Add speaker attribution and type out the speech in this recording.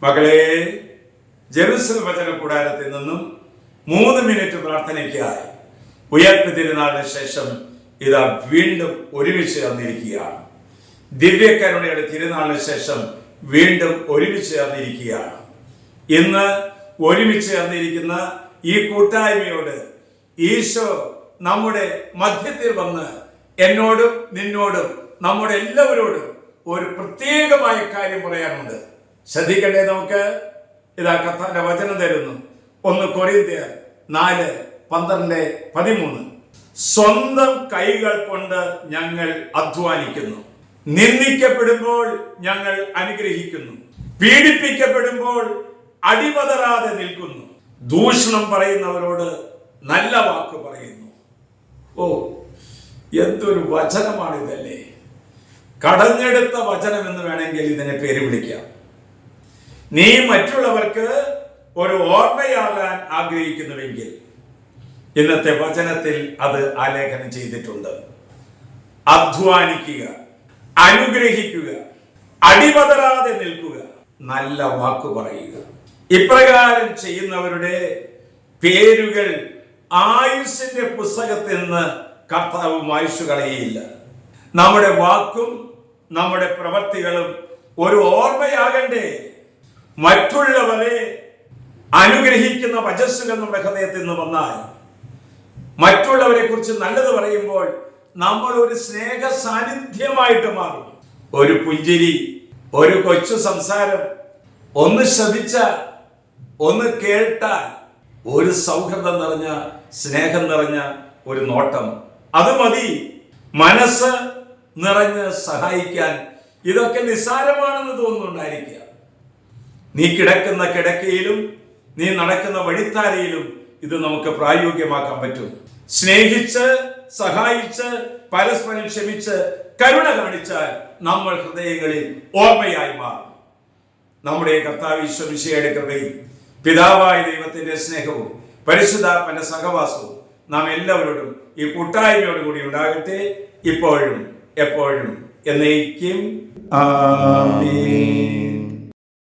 Speaker 1: മകളെ, ജെറുസലേം വചന കൂടാരത്തിൽ നിന്നും 3 മിനിറ്റ് പ്രാർത്ഥനയ്ക്കായി ഉയർപ്പ് തിരുനാളിന് ശേഷം ഇതാ വീണ്ടും ഒരുമിച്ച് ചേർന്നിരിക്കുകയാണ്. ദിവ്യകരുണയുടെ തിരുനാളിന് ശേഷം വീണ്ടും ഒരുമിച്ച് ചേർന്നിരിക്കുകയാണ്. ഇന്ന് ഒരുമിച്ച് ചേർന്നിരിക്കുന്ന ഈ കൂട്ടായ്മയോട് ഈശോ നമ്മുടെ മധ്യത്തിൽ വന്ന് എന്നോടും നിന്നോടും നമ്മുടെ എല്ലാവരോടും ഒരു പ്രത്യേകമായ കാര്യം പറയാനുണ്ട്. ശ്രദ്ധിക്കണ്ടേ? നമുക്ക് ഇതാ കർത്താവിന്റെ വചനം തരുന്നു. 1 കൊരിന്ത്യർ 4:12-13. സ്വന്തം കൈകൾ കൊണ്ട് ഞങ്ങൾ അധ്വാനിക്കുന്നു, നിന്ദിക്കപ്പെടുമ്പോൾ ഞങ്ങൾ അനുഗ്രഹിക്കുന്നു, പീഡിപ്പിക്കപ്പെടുമ്പോൾ അടിപതറാതെ നിൽക്കുന്നു, ദൂഷണം പറയുന്നവരോട് നല്ല വാക്ക് പറയുന്നു. ഓ, എന്തൊരു വചനമാണിതല്ലേ! കടഞ്ഞെടുത്ത വചനം എന്ന് വേണമെങ്കിൽ ഇതിനെ പേര് വിളിക്കാം. നീ മറ്റുള്ളവർക്ക് ഒരു ഓർമ്മയാകാൻ ആഗ്രഹിക്കുന്നുവെങ്കിൽ ഇന്നത്തെ വചനത്തിൽ അത് ആലേഖനം ചെയ്തിട്ടുണ്ട്. അധ്വാനിക്കുക, അനുഗ്രഹിക്കുക, അടിപതറാതെ നിൽക്കുക, നല്ല വാക്ക് പറയുക. ഇപ്രകാരം ചെയ്യുന്നവരുടെ പേരുകൾ ആയുസ്സിന്റെ പുസ്തകത്തിൽ നിന്ന് കർത്താവ് മായ്ച്ചു കളയുകയില്ല. നമ്മുടെ വാക്കും നമ്മുടെ പ്രവർത്തികളും ഒരു ഓർമ്മയാകണ്ടേ? മറ്റുള്ളവരെ അനുഗ്രഹിക്കുന്ന വചസ്സുകൾ നമ്മുടെ ഹൃദയത്തിൽ നിന്ന് വന്നാൽ, മറ്റുള്ളവരെ കുറിച്ച് നല്ലത് പറയുമ്പോൾ നമ്മൾ ഒരു സ്നേഹ സാന്നിധ്യമായിട്ട് മാറും. ഒരു പുഞ്ചിരി, ഒരു കൊച്ചു സംസാരം, ഒന്ന് ശ്രദ്ധിച്ചാൽ, ഒന്ന് കേട്ടാൽ, ഒരു സൗഹൃദം നിറഞ്ഞ സ്നേഹം നിറഞ്ഞ ഒരു നോട്ടം, അത് മതി മനസ്സ് നിറഞ്ഞ് സഹായിക്കാൻ. ഇതൊക്കെ നിസ്സാരമാണെന്ന് തോന്നുന്നുണ്ടായിരിക്കുക. നീ കിടക്കുന്ന കിടക്കയിലും നീ നടക്കുന്ന വഴിത്താരയിലും ഇത് നമുക്ക് പ്രായോഗികമാക്കാൻ പറ്റും. സ്നേഹിച്ച്, സഹായിച്ച്, പരസ്പരം ക്ഷമിച്ച്, കരുണ കാണിച്ചാൽ നമ്മൾ ഹൃദയങ്ങളിൽ ഓർമ്മയായി മാറും. നമ്മുടെ കർത്താവ് ഈശോ മിശിഹായുടെ കൃപയും പിതാവായ ദൈവത്തിന്റെ സ്നേഹവും പരിശുദ്ധാത്മന്റെ സഹവാസവും നാം എല്ലാവരോടും ഈ കൂട്ടായ്മയോട് കൂടി ഉണ്ടാകട്ടെ, ഇപ്പോഴും എപ്പോഴും എന്നേക്കും. ആമേൻ.